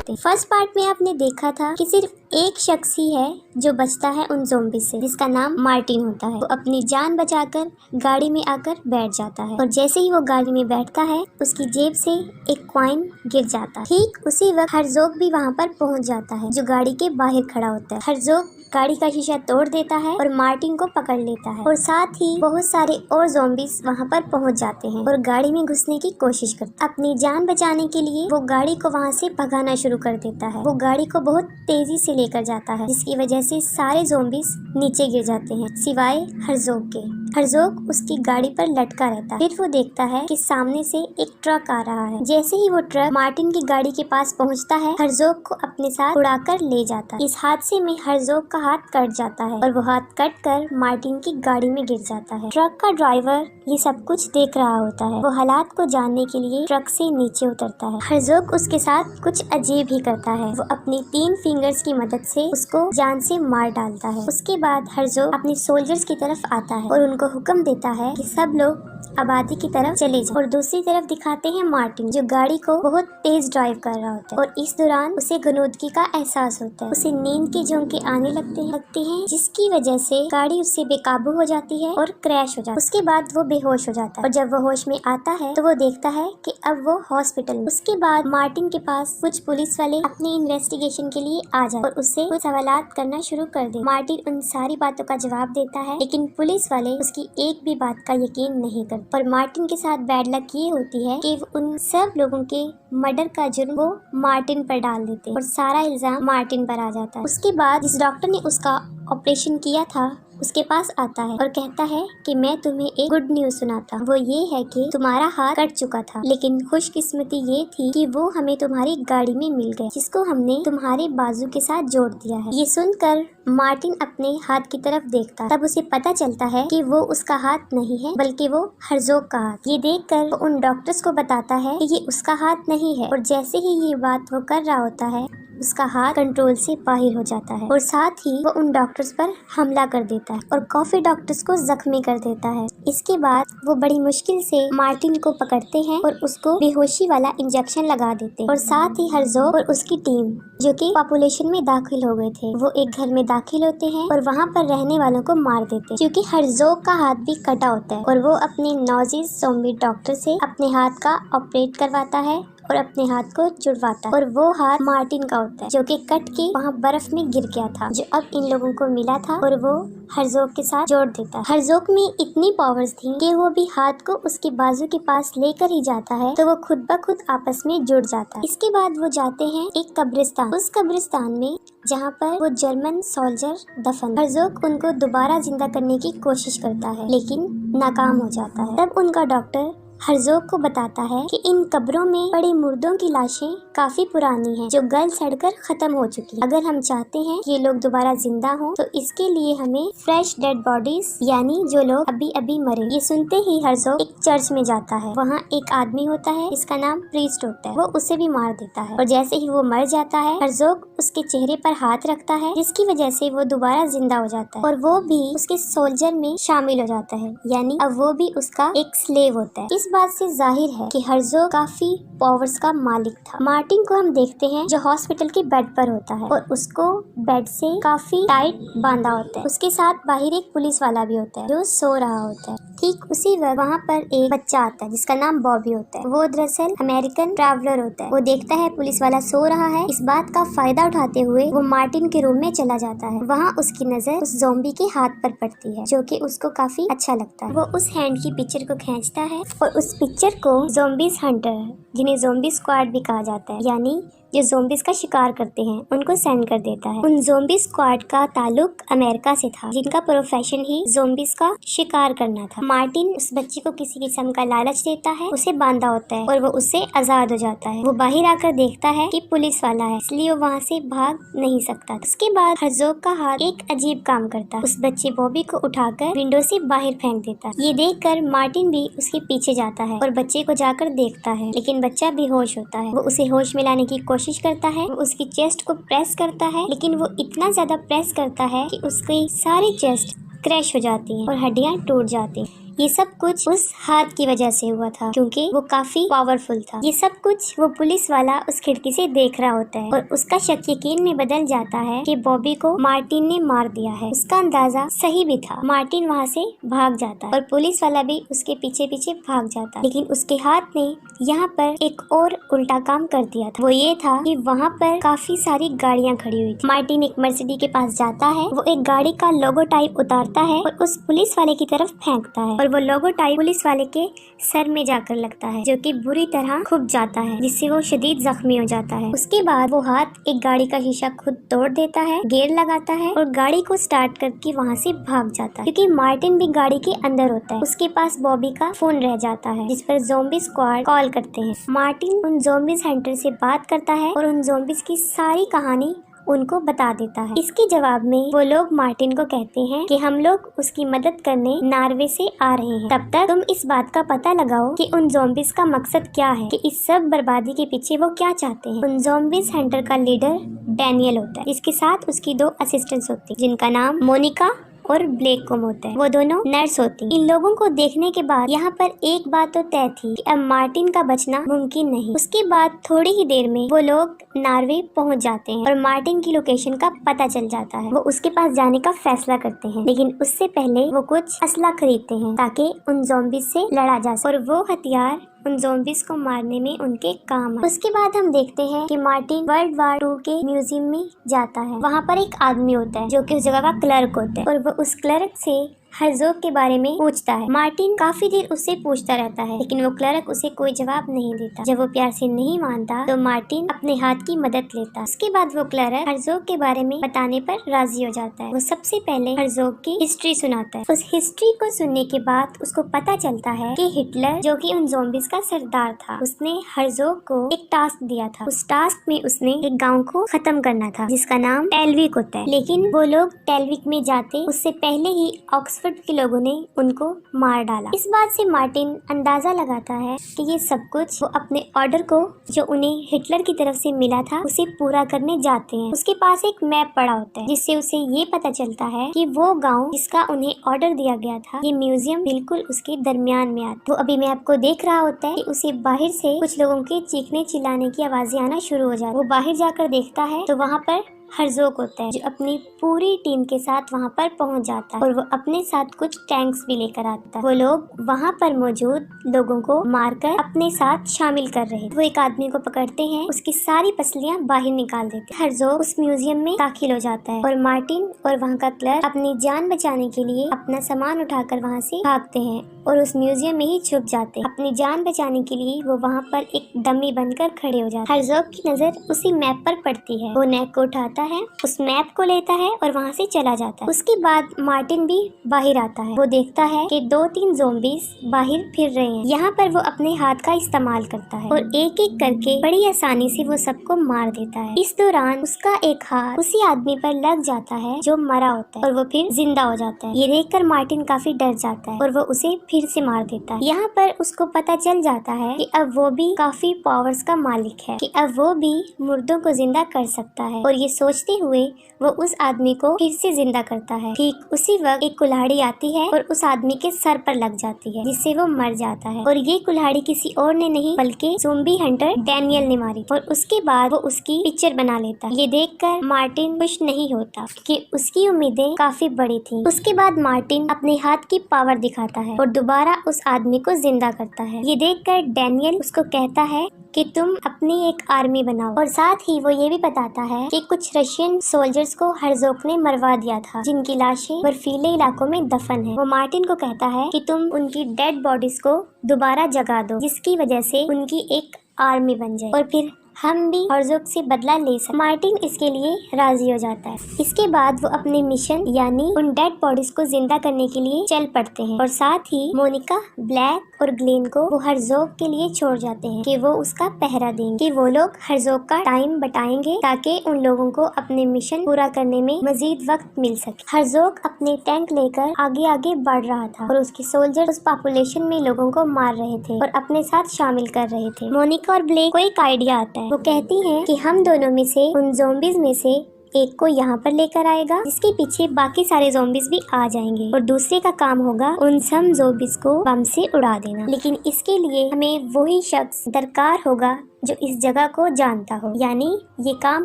हैं। First part में आपने देखा था कि सिर्फ एक शख्स ही है जो बचता है उन ज़ॉम्बी से, जिसका नाम मार्टिन होता है। वो अपनी जान बचाकर गाड़ी में आकर बैठ जाता है और जैसे ही वो गाड़ी में बैठता है उसकी जेब से एक कॉइन गिर जाता है। ठीक उसी वक्त हर्ज़ोग भी वहाँ पर पहुँच जाता है, जो गाड़ी के बाहर खड़ा होता है। हर्ज़ोग गाड़ी का शीशा तोड़ देता है और मार्टिन को पकड़ लेता है और साथ ही बहुत सारे और ज़ॉम्बीज वहाँ पर पहुँच जाते हैं और गाड़ी में घुसने की कोशिश करते हैं। अपनी जान बचाने के लिए वो गाड़ी को वहाँ से भगाना शुरू कर देता है। वो गाड़ी को बहुत तेजी से लेकर जाता है, जिसकी वजह से सारे ज़ॉम्बीज नीचे गिर जाते हैं सिवाय हर्ज़ोग के। हर्ज़ोग उसकी गाड़ी पर लटका रहता है। फिर वो देखता है कि सामने से एक ट्रक आ रहा है। जैसे ही वो ट्रक मार्टिन की गाड़ी के पास पहुंचता है, हर्ज़ोग को अपने साथ उड़ाकर ले जाता है। इस हादसे में हर्ज़ोग का हाथ कट जाता है और वो हाथ कट कर मार्टिन की गाड़ी में गिर जाता है। ट्रक का ड्राइवर ये सब कुछ देख रहा होता है। वो हालात को जानने के लिए ट्रक से नीचे उतरता है। हर्ज़ोग उसके साथ कुछ अजीब ही करता है। वो अपनी 3 फिंगर्स की मदद से उसको जान से मार डालता है। उसके बाद हर्ज़ोग अपने सोल्जर्स की तरफ आता है और उनको हुक्म देता है कि सब लोग आबादी की तरफ चले जाएं। और दूसरी तरफ दिखाते हैं मार्टिन, जो गाड़ी को बहुत तेज ड्राइव कर रहा होता है और इस दौरान उसे गनौदगी का एहसास होता है। उसे नींद के झोंके आने लगते हैं जिसकी वजह से गाड़ी उससे बेकाबू हो जाती है और क्रैश हो जाती है। उसके बाद वो बेहोश हो जाता है और जब वो होश में आता है तो वो देखता है कि अब वो हॉस्पिटल में। उसके बाद मार्टिन के पास कुछ पुलिस वाले अपनी इन्वेस्टिगेशन के लिए आ जाते और उससे कुछ सवालात करना शुरू कर दे। मार्टिन उन सारी बातों का जवाब देता है, लेकिन पुलिस वाले उसकी एक भी बात का यकीन नहीं करते। पर मार्टिन के साथ बैड लक ये होती है कि उन सब लोगों के मर्डर का जुर्म वो मार्टिन पर डाल देते और सारा इल्जाम मार्टिन पर आ जाता है। उसके बाद जिस डॉक्टर ने उसका ऑपरेशन किया था उसके पास आता है और कहता है कि मैं तुम्हें एक गुड न्यूज सुनाता हूँ। वो ये है कि तुम्हारा हाथ कट चुका था, लेकिन खुशकिस्मती ये थी कि वो हमें तुम्हारी गाड़ी में मिल गए, जिसको हमने तुम्हारे बाजू के साथ जोड़ दिया है। ये सुनकर मार्टिन अपने हाथ की तरफ देखता है। तब उसे पता चलता है कि वो उसका हाथ नहीं है बल्कि वो हर्ज़ोग का हाथ। ये देखकर वो उन डॉक्टर्स को बताता है कि ये उसका हाथ नहीं है और जैसे ही ये बात वो कर रहा होता है उसका हाथ कंट्रोल से बाहर हो जाता है और साथ ही वो उन डॉक्टर्स पर हमला कर देता है और काफी डॉक्टर्स को जख्मी कर देता है। इसके बाद वो बड़ी मुश्किल से मार्टिन को पकड़ते हैं और उसको बेहोशी वाला इंजेक्शन लगा देते हैं और साथ ही हर्ज़ोग और उसकी टीम, जो कि पॉपुलेशन में दाखिल हो गए थे, वो एक घर में दाखिल होते हैं और वहाँ पर रहने वालों को मार देते हैं। क्योंकि हर्ज़ोग का हाथ भी कटा होता है और वो अपने नौजीज ज़ॉम्बी डॉक्टर से अपने हाथ का ऑपरेट करवाता है और अपने हाथ को जुड़वाता है और वो हाथ मार्टिन का होता है, जो कि कट के वहाँ बर्फ में गिर गया था, जो अब इन लोगों को मिला था और वो हर्ज़ोग के साथ जोड़ देता है। हर्ज़ोग में इतनी पावर्स थी कि वो भी हाथ को उसके बाजू के पास लेकर ही जाता है तो वो खुद ब खुद आपस में जुड़ जाता है। इसके बाद वो जाते हैं एक कब्रिस्तान। उस कब्रिस्तान में जहाँ पर वो जर्मन सोल्जर दफन। हर्ज़ोग उनको दोबारा जिंदा करने की कोशिश करता है लेकिन नाकाम हो जाता है। तब उनका डॉक्टर हर्ज़ोग को बताता है कि इन कब्रों में पड़ी मुर्दों की लाशें काफी पुरानी हैं, जो गल सड़कर खत्म हो चुकी हैं। अगर हम चाहते हैं कि ये लोग दोबारा जिंदा हों तो इसके लिए हमें फ्रेश डेड बॉडीज, यानी जो लोग अभी अभी मरे। ये सुनते ही हर्ज़ोग एक चर्च में जाता है। वहाँ एक आदमी होता है जिसका नाम प्रीस्ट होता है। वो उसे भी मार देता है और जैसे ही वो मर जाता है हर्ज़ोग उसके चेहरे पर हाथ रखता है, जिसकी वजह से वो दोबारा जिंदा हो जाता है और वो भी उसके सोल्जर में शामिल हो जाता है, यानी अब वो भी उसका एक स्लेव होता है। इस बात से जाहिर है कि हर्ज़ोग काफी पावर्स का मालिक था। मार्टिन को हम देखते हैं जो हॉस्पिटल के बेड पर होता है और उसको बेड से काफी टाइट बांधा होता है। उसके साथ बाहर एक पुलिस वाला भी होता है जो सो रहा होता है। ठीक उसी वक्त वहाँ पर एक बच्चा आता है जिसका नाम बॉबी होता है। वो दरअसल अमेरिकन ट्रैवलर होता है। वो देखता है पुलिस वाला सो रहा है। इस बात का फायदा उठाते हुए वो मार्टिन के रूम में चला जाता है। वहाँ उसकी नजर उस ज़ॉम्बी के हाथ पर पड़ती है, जो कि उसको काफी अच्छा लगता है। वो उस हैंड की पिक्चर को खींचता है और उस पिक्चर को ज़ॉम्बीज हंटर, जिन्हें ज़ॉम्बी स्क्वाड भी कहा जाता है, यानी जो ज़ॉम्बीज का शिकार करते हैं, उनको सेंड कर देता है। उन ज़ॉम्बी स्क्वाड का ताल्लुक अमेरिका से था, जिनका प्रोफेशन ही ज़ॉम्बीज का शिकार करना था। मार्टिन उस बच्चे को किसी किस्म का लालच देता है, उसे बांधा होता है और वो उससे आजाद हो जाता है। वो बाहर आकर देखता है कि पुलिस वाला है, इसलिए वो वहाँ से भाग नहीं सकता। उसके बाद हर्ज़ोग का हाथ एक अजीब काम करता है। उस बच्चे बॉबी को उठाकर विंडो से बाहर फेंक देता है। ये देखकर मार्टिन भी उसके पीछे जाता है और बच्चे को जाकर देखता है, लेकिन बच्चा बेहोश होता है। वो उसे होश में लाने की कोशिश करता है। वो उसकी चेस्ट को प्रेस करता है, लेकिन वो इतना ज्यादा प्रेस करता है कि उसकी सारी चेस्ट क्रैश हो जाती है और हड्डियां टूट जाती हैं। ये सब कुछ उस हाथ की वजह से हुआ था, क्योंकि वो काफी पावरफुल था। ये सब कुछ वो पुलिस वाला उस खिड़की से देख रहा होता है और उसका शक यकीन में बदल जाता है कि बॉबी को मार्टिन ने मार दिया है। उसका अंदाजा सही भी था। मार्टिन वहाँ से भाग जाता है और पुलिस वाला भी उसके पीछे पीछे भाग जाता है, लेकिन उसके हाथ ने यहाँ पर एक और उल्टा काम कर दिया था। वो ये था कि वहाँ पर काफी सारी गाड़ियाँ खड़ी हुई थी। मार्टिन एक मर्सिडीज के पास जाता है, वो एक गाड़ी का लोगो टाइप उतारता है और उस पुलिस वाले की तरफ फेंकता है और वो लोगो टाइप पुलिस वाले के सर में जाकर लगता है, जो कि बुरी तरह खुब जाता है, जिससे वो शदीद जख्मी हो जाता है। उसके बाद वो हाथ एक गाड़ी का शीशा खुद तोड़ देता है, गियर लगाता है और गाड़ी को स्टार्ट करके वहाँ से भाग जाता है, क्योंकि मार्टिन भी गाड़ी के अंदर होता है। उसके पास बॉबी का फोन रह जाता है, जिस पर ज़ॉम्बी स्क्वाड कॉल करते हैं। मार्टिन उन ज़ॉम्बीज हंटर से बात करता है और उन ज़ॉम्बीज की सारी कहानी उनको बता देता है। इसके जवाब में वो लोग मार्टिन को कहते हैं कि हम लोग उसकी मदद करने नॉर्वे से आ रहे हैं, तब तक तुम इस बात का पता लगाओ कि उन ज़ॉम्बीज का मकसद क्या है, कि इस सब बर्बादी के पीछे वो क्या चाहते हैं। उन ज़ॉम्बीज हंटर का लीडर डैनियल होता है, इसके साथ उसकी 2 असिस्टेंट्स होती है, जिनका नाम मोनिका और ब्लेक कोम होता है। वो दोनों नर्स होती। इन लोगों को देखने के बाद यहाँ पर एक बात तो तय थी कि अब मार्टिन का बचना मुमकिन नहीं। उसके बाद थोड़ी ही देर में वो लोग नॉर्वे पहुँच जाते हैं और मार्टिन की लोकेशन का पता चल जाता है। वो उसके पास जाने का फैसला करते हैं, लेकिन उससे पहले वो कुछ असला खरीदते हैं ताकि उन ज़ॉम्बीज से लड़ा जा सके और वो हथियार उन ज़ॉम्बीज को मारने में उनके काम आए। उसके बाद हम देखते हैं कि मार्टिन वर्ल्ड वार 2 के म्यूजियम में जाता है। वहाँ पर एक आदमी होता है जो कि उस जगह का क्लर्क होता है और वो उस क्लर्क से हर्ज़ोग के बारे में पूछता है। मार्टिन काफी देर उससे पूछता रहता है, लेकिन वो क्लर्क उसे कोई जवाब नहीं देता। जब वो प्यार से नहीं मानता तो मार्टिन अपने हाथ की मदद लेता। उसके बाद वो क्लर्क हर्ज़ोग के बारे में बताने पर राजी हो जाता है। वो सबसे पहले हर्ज़ोग की हिस्ट्री सुनाता है। उस हिस्ट्री को सुनने के बाद उसको पता चलता है कि हिटलर, जो कि उन ज़ॉम्बीज का सरदार था, उसने हर्ज़ोग को एक टास्क दिया था। उस टास्क में उसने एक गाँव को खत्म करना था, जिसका नाम टेलविक होता है। लेकिन वो लोग टेलविक में जाते उससे पहले ही ऑक्सफोर्ड के लोगों ने उनको मार डाला। इस बात से मार्टिन अंदाजा लगाता है कि ये सब कुछ वो अपने ऑर्डर को, जो उन्हें हिटलर की तरफ से मिला था, उसे पूरा करने जाते हैं। उसके पास एक मैप पड़ा होता है, जिससे उसे ये पता चलता है कि वो गांव जिसका उन्हें ऑर्डर दिया गया था, ये म्यूजियम बिल्कुल उसके दरमियान में आता है। वो अभी मैप को देख रहा होता है कि उसे बाहर से कुछ लोगों के चीखने चिल्लाने की आवाजें आना शुरू हो जाती है। वो बाहर जाकर देखता है तो वहाँ पर हर्ज़ोग होता है, जो अपनी पूरी टीम के साथ वहाँ पर पहुँच जाता है और वो अपने साथ कुछ टैंक्स भी लेकर आता है। वो लोग वहाँ पर मौजूद लोगों को मारकर अपने साथ शामिल कर रहे थे। वो एक आदमी को पकड़ते हैं, उसकी सारी पसलियाँ बाहर निकाल देते हैं। हर्ज़ोग उस म्यूजियम में दाखिल हो जाता है और मार्टिन और वहाँ का क्लर्क अपनी जान बचाने के लिए अपना सामान उठाकर वहाँ से भागते हैं और उस म्यूजियम में ही छुप जाते हैं। अपनी जान बचाने के लिए वो वहाँ पर एक डमी बनकर खड़े हो जाते हैं। हर्ज़ोग की नजर उसी मैप पर पड़ती है। वो नेक को उठाता है, उस मैप को लेता है और वहाँ से चला जाता है। उसके बाद मार्टिन भी बाहर आता है। वो देखता है कि 2-3 ज़ॉम्बीज बाहर फिर रहे हैं। यहाँ पर वो अपने हाथ का इस्तेमाल करता है और एक एक करके बड़ी आसानी से वो सबको मार देता है। इस दौरान उसका एक हाथ उसी आदमी पर लग जाता है जो मरा होता है और वो फिर जिंदा हो जाता है। ये देखकर मार्टिन काफी डर जाता है और वो उसे फिर से मार देता है। यहाँ पर उसको पता चल जाता है कि अब वो भी काफी पावर्स का मालिक है, कि अब वो भी मुर्दों को जिंदा कर सकता है। और ये सोचते हुए वो उस आदमी को फिर से जिंदा करता है। ठीक उसी वक्त एक कुल्हाड़ी आती है और उस आदमी के सर पर लग जाती है, जिससे वो मर जाता है। और ये कुल्हाड़ी किसी और ने नहीं बल्कि ज़ॉम्बी हंटर डैनियल ने मारी और उसके बाद वो उसकी पिक्चर बना लेता है। ये देखकर मार्टिन खुश नहीं होता कि उसकी उम्मीदें काफी बड़ी थी। उसके बाद मार्टिन अपने हाथ की पावर दिखाता है और दोबारा उस आदमी को जिंदा करता है। ये देखकर डैनियल उसको कहता है कि तुम अपनी एक आर्मी बनाओ, और साथ ही वो ये भी बताता है कि कुछ रशियन सोल्जर्स को हर्ज़ोग ने मरवा दिया था, जिनकी लाशें बर्फीले इलाकों में दफन है। वो मार्टिन को कहता है कि तुम उनकी डेड बॉडीज को दोबारा जगा दो, जिसकी वजह से उनकी एक आर्मी बन जाए और फिर हम भी हर्ज़ोग से बदला ले सकते। मार्टिन इसके लिए राजी हो जाता है। इसके बाद वो अपने मिशन यानी उन डेड बॉडीज को जिंदा करने के लिए चल पड़ते हैं और साथ ही मोनिका, ब्लैक और ग्लेन को वो हर्ज़ोग के लिए छोड़ जाते हैं कि वो उसका पहरा देंगे, कि वो लोग हर्ज़ोग का टाइम बटाएंगे ताकि उन लोगों को अपने मिशन पूरा करने में मजीद वक्त मिल सके। हर्ज़ोग अपने टैंक लेकर आगे आगे बढ़ रहा था और उसके सोल्जर उस पॉपुलेशन में लोगों को मार रहे थे और अपने साथ शामिल कर रहे थे। मोनिका और ब्लेक को एक आइडिया आता है। वो कहती हैं कि हम दोनों में से उन ज़ॉम्बीज में से एक को यहाँ पर लेकर आएगा जिसके पीछे बाकी सारे ज़ॉम्बीज भी आ जाएंगे और दूसरे का काम होगा उन सब ज़ॉम्बीज को बम से उड़ा देना। लेकिन इसके लिए हमें वही शख्स दरकार होगा जो इस जगह को जानता हो, यानी ये काम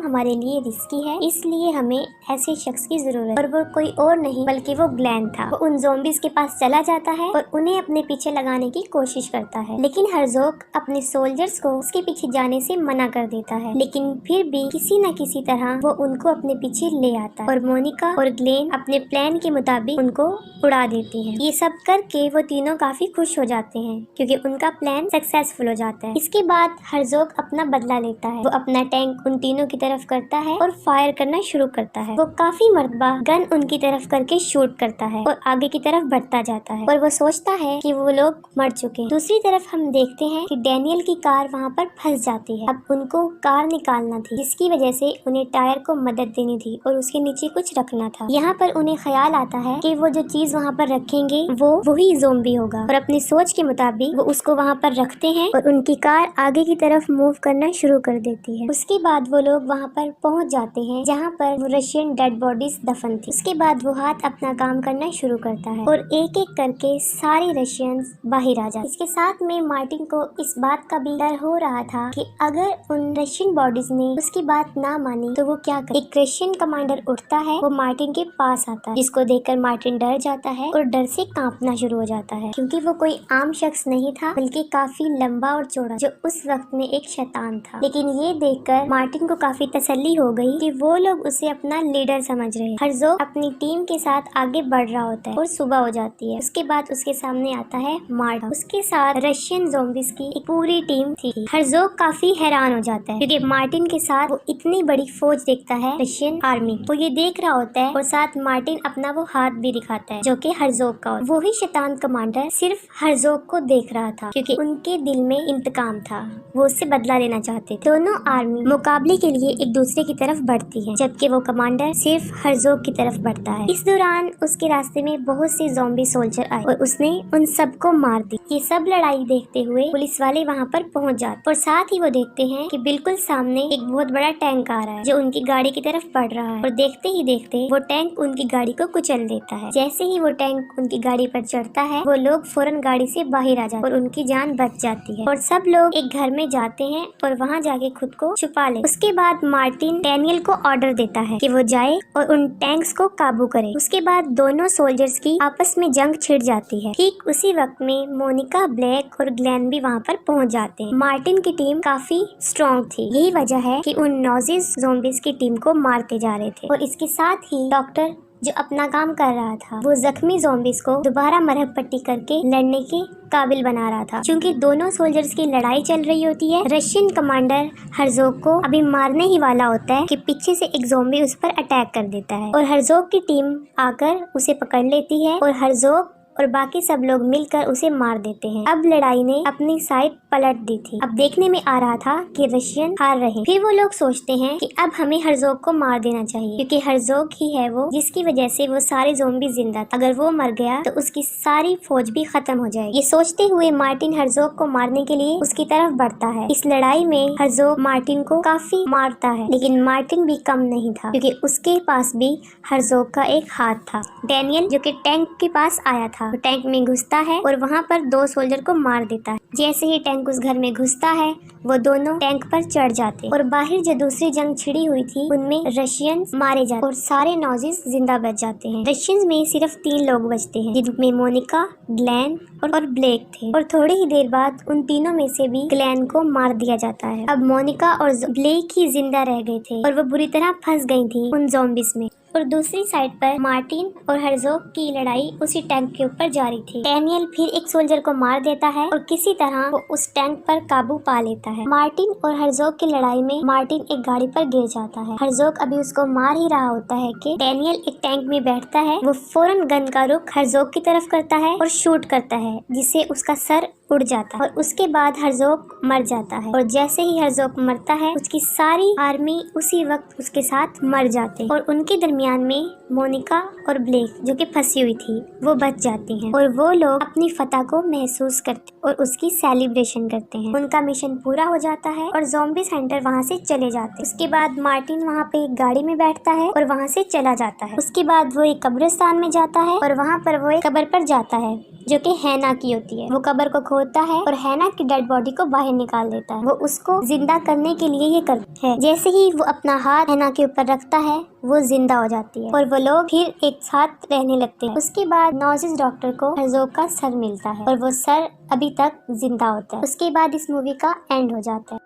हमारे लिए रिस्की है, इसलिए हमें ऐसे शख्स की जरूरत है। और वो कोई और नहीं बल्कि वो ग्लेन था। वो उन ज़ॉम्बीज के पास चला जाता है और उन्हें अपने पीछे लगाने की कोशिश करता है, लेकिन हर्ज़ोग अपने सोल्जर्स को उसके पीछे जाने से मना कर देता है। लेकिन फिर भी किसी न किसी तरह वो उनको अपने पीछे ले आता है और मोनिका और ग्लेन अपने प्लान के मुताबिक उनको उड़ा देती है। ये सब करके वो तीनों काफी खुश हो जाते हैं क्योंकि उनका प्लान सक्सेसफुल हो जाता है। इसके बाद हर्ज़ोग अपना बदला लेता है। वो अपना टैंक उन तीनों की तरफ करता है और फायर करना शुरू करता है। वो काफी मरतबा गन उनकी तरफ करके शूट करता है और आगे की तरफ बढ़ता जाता है और वो सोचता है कि वो लोग मर चुके हैं। दूसरी तरफ हम देखते हैं कि डैनियल की कार वहाँ पर फंस जाती है। अब उनको कार निकालना थी जिसकी वजह से उन्हें टायर को मदद देनी थी और उसके नीचे कुछ रखना था। यहाँ पर उन्हें ख्याल आता है कि वो जो चीज वहाँ पर रखेंगे वो वही ज़ॉम्बी होगा और अपनी सोच के मुताबिक वो उसको वहाँ पर रखते हैं और उनकी कार आगे की तरफ मूव करना शुरू कर देती है। उसके बाद वो लोग वहाँ पर पहुँच जाते हैं जहाँ पर वो रशियन डेड बॉडीज दफन थी। उसके बाद वो हाथ अपना काम करना शुरू करता है और एक एक करके सारे रशियंस बाहर आ जाते। इसके साथ में मार्टिन को इस बात का भी डर हो रहा था कि अगर उन रशियन बॉडीज ने उसकी बात ना मानी तो वो क्या करे। एक रशियन कमांडर उठता है, वो मार्टिन के पास आता है जिसको देखकर मार्टिन डर जाता है और डर से कांपना शुरू हो जाता है क्योंकि वो कोई आम शख्स नहीं था बल्कि काफी लंबा और चौड़ा जो उस वक्त में एक शैतान था। लेकिन ये देखकर मार्टिन को काफी तसल्ली हो गई कि वो लोग उसे अपना लीडर समझ रहे हैं। हर्ज़ोग अपनी टीम के साथ आगे बढ़ रहा होता है और सुबह हो जाती है। उसके बाद उसके सामने आता है मार्टिन, उसके साथ रशियन ज़ॉम्बीज की एक पूरी टीम थी। हर्ज़ोग काफी हैरान हो जाता है क्योंकि मार्टिन के साथ वो इतनी बड़ी फौज देखता है रशियन आर्मी। वो ये देख रहा होता है और साथ मार्टिन अपना वो हाथ भी दिखाता है जो कि हर्ज़ोग का होता है। वही शैतान कमांडर सिर्फ हर्ज़ोग को देख रहा था क्योंकि उनके दिल में इंतकाम था, वो उससे बदला लेना चाहते थे। दोनों आर्मी मुकाबले के लिए एक दूसरे की तरफ बढ़ती है जबकि वो कमांडर सिर्फ हर्ज़ोग की तरफ बढ़ता है। इस दौरान उसके रास्ते में बहुत से ज़ॉम्बी सोल्जर आए और उसने उन सबको मार दी। ये सब लड़ाई देखते हुए पुलिस वाले वहाँ पर पहुँच जाते और साथ ही वो देखते हैं कि बिल्कुल सामने एक बहुत बड़ा टैंक आ रहा है जो उनकी गाड़ी की तरफ बढ़ रहा है और देखते ही देखते वो टैंक उनकी गाड़ी को कुचल देता है। जैसे ही वो टैंक उनकी गाड़ी पर चढ़ता है वो लोग फौरन गाड़ी से बाहर आ जाते और उनकी जान बच जाती है और सब लोग एक घर में जाते हैं और वहाँ जाके खुद को छुपा ले। उसके बाद मार्टिन डैनियल को ऑर्डर देता है कि वो जाए और उन टैंक्स को काबू करे। उसके बाद दोनों सोल्जर्स की आपस में जंग छिड़ जाती है। ठीक उसी वक्त में मोनिका, ब्लैक और ग्लेन भी वहाँ पर पहुँच जाते हैं। मार्टिन की टीम काफी स्ट्रॉन्ग थी, यही वजह है कि उन नॉजिस ज़ॉम्बीज की टीम को मारते जा रहे थे और इसके साथ ही डॉक्टर जो अपना काम कर रहा था वो जख्मी ज़ॉम्बीज को दोबारा मरहम पट्टी करके लड़ने के काबिल बना रहा था। क्योंकि दोनों सोल्जर्स की लड़ाई चल रही होती है, रशियन कमांडर हर्ज़ोग को अभी मारने ही वाला होता है कि पीछे से एक ज़ॉम्बी उस पर अटैक कर देता है और हर्ज़ोग की टीम आकर उसे पकड़ लेती है और हर्ज़ोग और बाकी सब लोग मिलकर उसे मार देते हैं। अब लड़ाई ने अपनी साइड पलट दी थी। अब देखने में आ रहा था कि रशियन हार रहे। फिर वो लोग सोचते हैं कि अब हमें हर्ज़ोग को मार देना चाहिए क्योंकि हर्ज़ोग ही है वो जिसकी वजह से वो सारे ज़ॉम्बी जिंदा थे। अगर वो मर गया तो उसकी सारी फौज भी खत्म हो जाएगी। ये सोचते हुए मार्टिन हर्ज़ोग को मारने के लिए उसकी तरफ बढ़ता है। इस लड़ाई में हर्ज़ोग मार्टिन को काफी मारता है लेकिन मार्टिन भी कम नहीं था क्योंकि उसके पास भी हर्ज़ोग का एक हाथ था। डैनियल जो कि टैंक के पास आया था वो टैंक में घुसता है और वहाँ पर दो सोल्जर को मार देता है। जैसे ही टैंक उस घर में घुसता है वो दोनों टैंक पर चढ़ जाते और बाहर जो दूसरी जंग छिड़ी हुई थी उनमें रशियंस मारे जाते और सारे नॉजिस जिंदा बच जाते हैं। रशियंस में सिर्फ 3 लोग बचते हैं जिनमें मोनिका, ग्लेन और ब्लेक थे और थोड़ी ही देर बाद उन तीनों में से भी ग्लेन को मार दिया जाता है। अब मोनिका और ब्लेक ही जिंदा रह गए थे और वो बुरी तरह फंस गई थी उन ज़ॉम्बीज में। और दूसरी साइड पर मार्टिन और हर्ज़ोग की लड़ाई उसी टैंक के ऊपर जारी थी। डैनियल फिर एक सोल्जर को मार देता है और किसी तरह वो उस टैंक पर काबू पा लेता है। मार्टिन और हर्ज़ोग की लड़ाई में मार्टिन एक गाड़ी पर गिर जाता है। हर्ज़ोग अभी उसको मार ही रहा होता है कि डैनियल एक टैंक में बैठता है। वो फौरन गन का रुख हर्ज़ोग की तरफ करता है और शूट करता है जिससे उसका सर उड़ जाता है और उसके बाद हर्ज़ोग मर जाता है। और जैसे ही हर्ज़ोग मरता है उसकी सारी आर्मी उसी वक्त उसके साथ मर जाते हैं और उनके दरमियान में मोनिका और ब्लेक जो कि फंसी हुई थी वो बच जाती हैं और वो लोग अपनी फतह को महसूस करते और उसकी सेलिब्रेशन करते हैं। उनका मिशन पूरा हो जाता है और ज़ॉम्बी सेंटर वहाँ से चले जाते हैं। उसके बाद मार्टिन वहाँ पे एक गाड़ी में बैठता है और वहाँ से चला जाता है। उसके बाद वो एक कब्रिस्तान में जाता है और वहाँ पर वो एक कब्र पर जाता है जो कि हैना की होती है। वो कब्र को खोदता है और हैना की डेड बॉडी को बाहर निकाल देता है। वो उसको जिंदा करने के लिए ये करता है। जैसे ही वो अपना हाथ हैना के ऊपर रखता है वो जिंदा हो जाती है और वो लोग फिर एक साथ रहने लगते हैं। उसके बाद नॉजिस डॉक्टर को हर्ज़ोग का सर मिलता है और वो सर अभी तक जिंदा होता है। उसके बाद इस मूवी का एंड हो जाता है।